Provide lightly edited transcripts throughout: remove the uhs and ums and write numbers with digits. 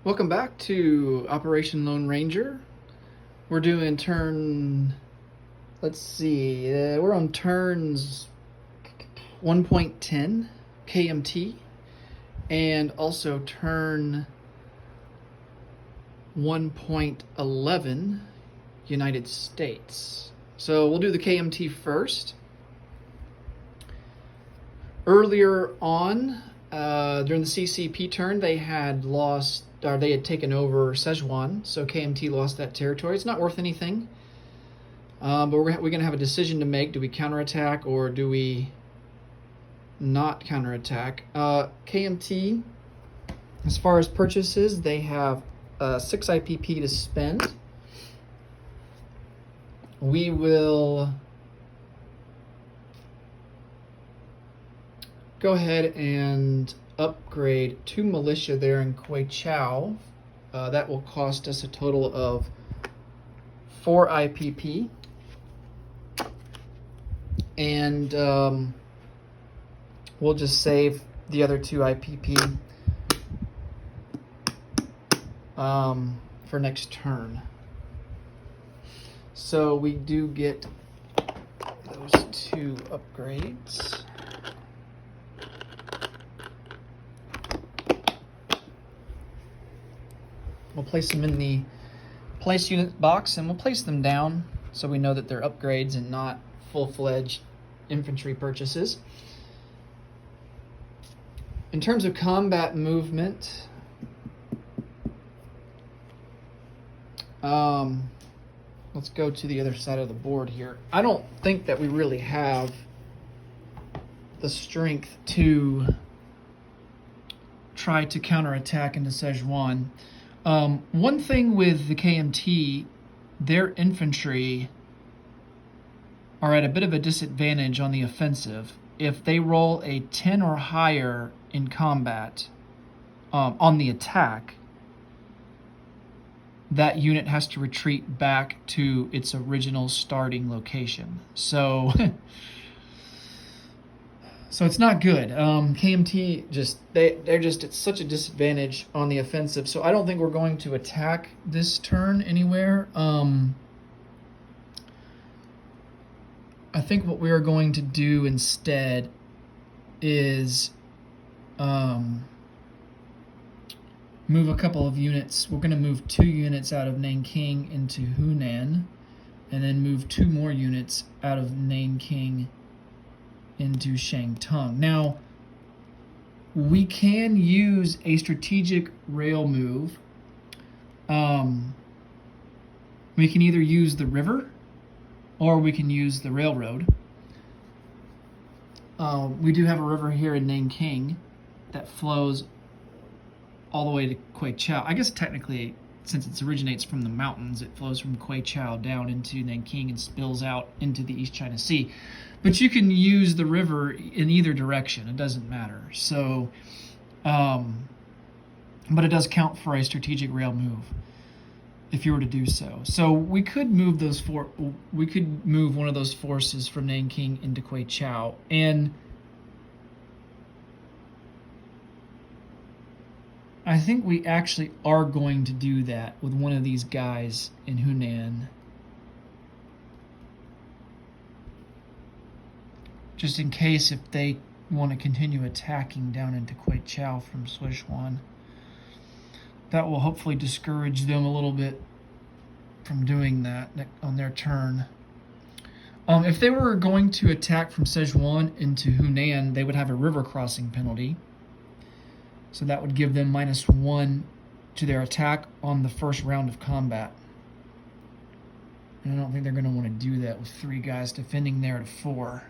Welcome back to Operation Lone Ranger. We're doing let's see, we're on turns 1.10 KMT and also turn 1.11 United States. So we'll do the KMT first. Earlier on, during the CCP turn, they had taken over Szechuan, so KMT lost that territory. It's not worth anything, but we're going to have a decision to make. Do we counterattack or do we not counterattack? KMT, as far as purchases, they have 6 IPP to spend. We will go ahead and upgrade 2 militia there in Kuei Chao. That will cost us a total of 4 IPP. And we'll just save the other 2 IPP for next turn. So we do get those 2 upgrades. We'll place them in the place unit box and we'll place them down so we know that they're upgrades and not full-fledged infantry purchases. In terms of combat movement, let's go to the other side of the board here. I don't think that we really have the strength to try to counterattack into Szechuan. One thing with the KMT, their infantry are at a bit of a disadvantage on the offensive. If they roll a 10 or higher in combat on the attack, that unit has to retreat back to its original starting location. So it's not good. KMT they're just at such a disadvantage on the offensive. So I don't think we're going to attack this turn anywhere. I think what we are going to do instead is move a couple of units. We're going to move 2 units out of Nanking into Hunan, and then move 2 more units out of Nanking into Shangtung. Now, we can use a strategic rail move. We can either use the river or we can use the railroad. We do have a river here in Nanking that flows all the way to Kuei Chao. I guess technically, since it originates from the mountains, it flows from Kuei Chao down into Nanking and spills out into the East China Sea. But you can use the river in either direction. It doesn't matter. So, but it does count for a strategic rail move if you were to do so. So we could move one of those forces from Nanking into Kuei Chao, and I think we actually are going to do that with one of these guys in Hunan. Just in case if they want to continue attacking down into Kuei Chao from Szechuan. That will hopefully discourage them a little bit from doing that on their turn. If they were going to attack from Szechuan into Hunan, they would have a river crossing penalty. So that would give them -1 to their attack on the first round of combat. And I don't think they're going to want to do that with 3 guys defending there to 4.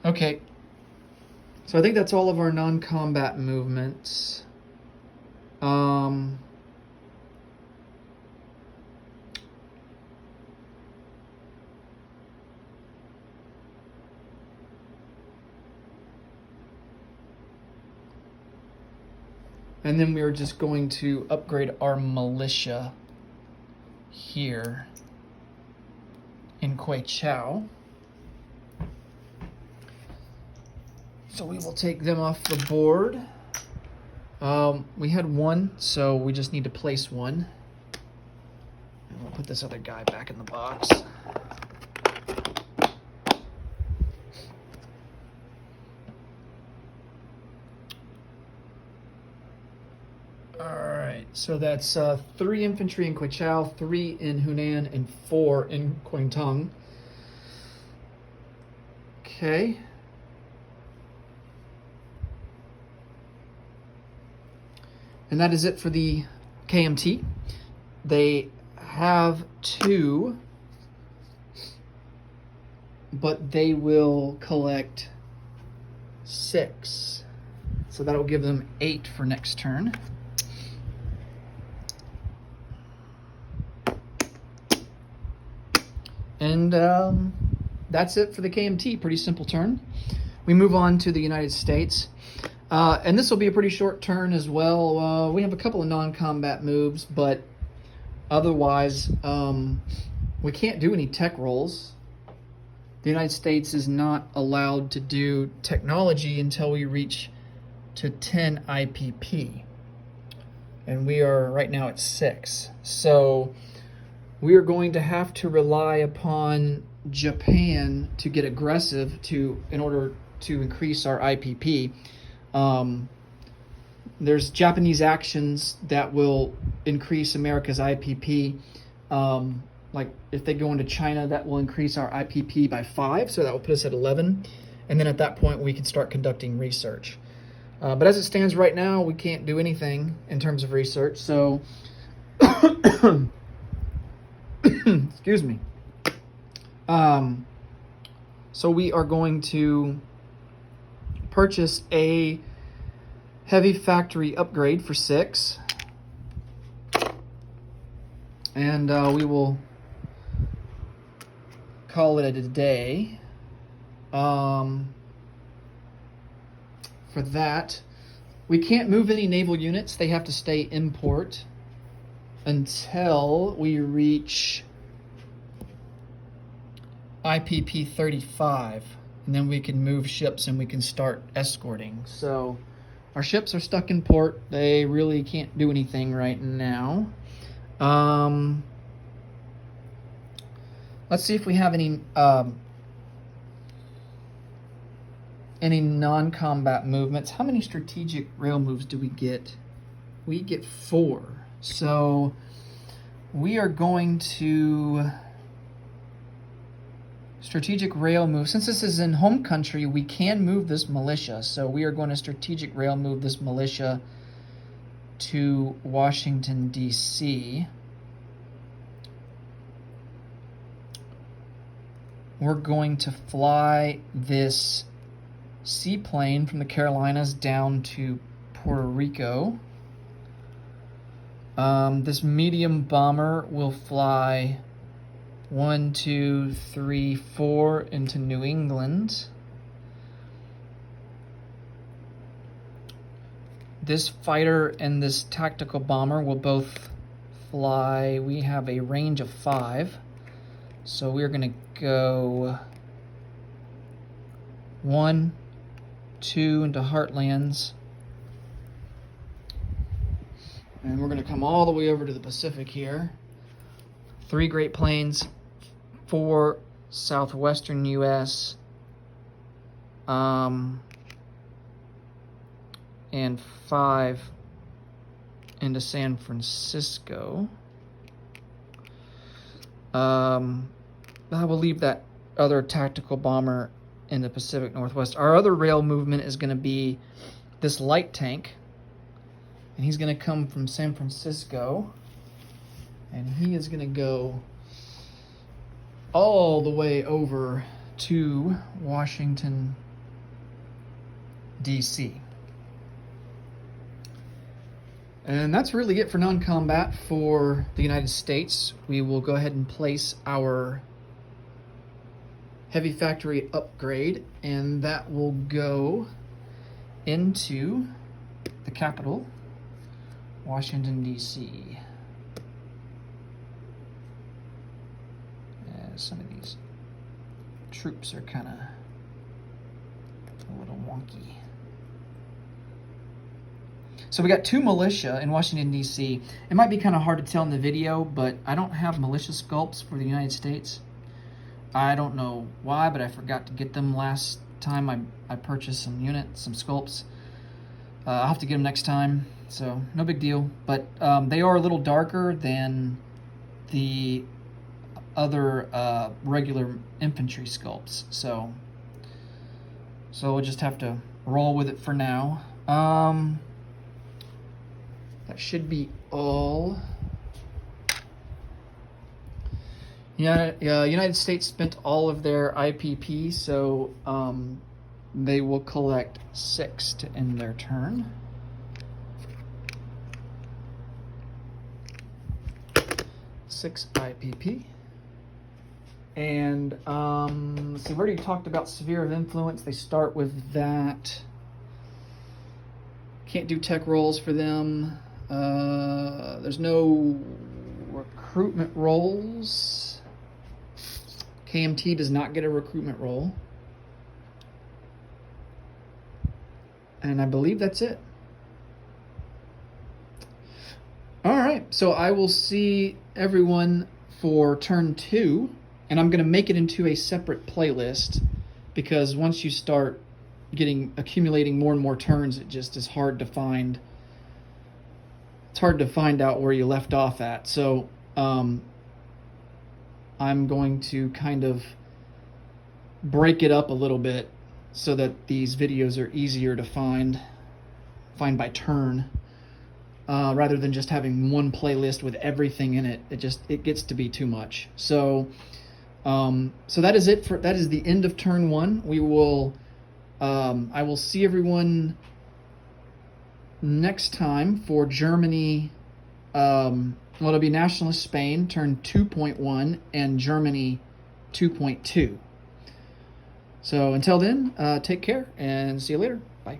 Okay. So I think that's all of our non-combat movements. And then we are just going to upgrade our militia here in Kuei Chao. So we will take them off the board. We had one, so we just need to place one. And we'll put this other guy back in the box. Alright, so that's 3 infantry in Quechao, 3 in Hunan, and 4 in Kwangtung. Okay. And that is it for the KMT. They have 2, but they will collect 6. So that'll give them 8 for next turn. And that's it for the KMT. Pretty simple turn. We move on to the United States. And this will be a pretty short turn as well. We have a couple of non-combat moves, but otherwise, we can't do any tech rolls. The United States is not allowed to do technology until we reach to 10 IPP. And we are right now at 6. So we are going to have to rely upon Japan to get aggressive in order to increase our IPP. There's Japanese actions that will increase America's IPP. Like if they go into China, that will increase our IPP by 5, so that will put us at 11. And then at that point, we can start conducting research. But as it stands right now, we can't do anything in terms of research. So, excuse me. So we are going to purchase a heavy factory upgrade for 6. And we will call it a day. For that, we can't move any naval units. They have to stay in port until we reach IPP 35. And then we can move ships and we can start escorting. So our ships are stuck in port. They really can't do anything right now. Let's see if we have any non-combat movements. How many strategic rail moves do we get? We get 4. So we are going to strategic rail move. Since this is in home country, we can move this militia. So we are going to strategic rail move this militia to Washington, D.C. We're going to fly this seaplane from the Carolinas down to Puerto Rico. This medium bomber will fly 1, 2, 3, 4 into New England. This fighter and this tactical bomber will both fly. We have a range of 5. So we're going to go 1, 2 into Heartlands. And we're going to come all the way over to the Pacific here. 3 Great Plains, 4 southwestern U.S., and 5 into San Francisco. I will leave that other tactical bomber in the Pacific Northwest. Our other rail movement is going to be this light tank, and he's going to come from San Francisco, and he is going to go all the way over to Washington, D.C. And that's really it for non-combat for the United States. We will go ahead and place our heavy factory upgrade, and that will go into the capital, Washington, D.C. Some of these troops are kind of a little wonky. So we got 2 militia in Washington, D.C. It might be kind of hard to tell in the video, but I don't have militia sculpts for the United States. I don't know why, but I forgot to get them last time I purchased some units, some sculpts. I'll have to get them next time, so no big deal. But they are a little darker than the other regular infantry sculpts, so we'll just have to roll with it for now. That should be all. Yeah, United States spent all of their IPP, so they will collect 6 to end their turn. Six IPP. And let's see, we already talked about sphere of influence. They start with that. Can't do tech rolls for them. There's no recruitment rolls. KMT does not get a recruitment roll. And I believe that's it. All right, so I will see everyone for turn 2, and I'm going to make it into a separate playlist, because once you start accumulating more and more turns, it just is hard to find. It's hard to find out where you left off at. So I'm going to kind of break it up a little bit so that these videos are easier to find by turn, rather than just having one playlist with everything in it. It gets to be too much. So that is it that is the end of turn 1. We will I will see everyone next time for Germany. It'll be Nationalist Spain, turn 2.1, and Germany 2.2. So until then, take care and see you later. Bye.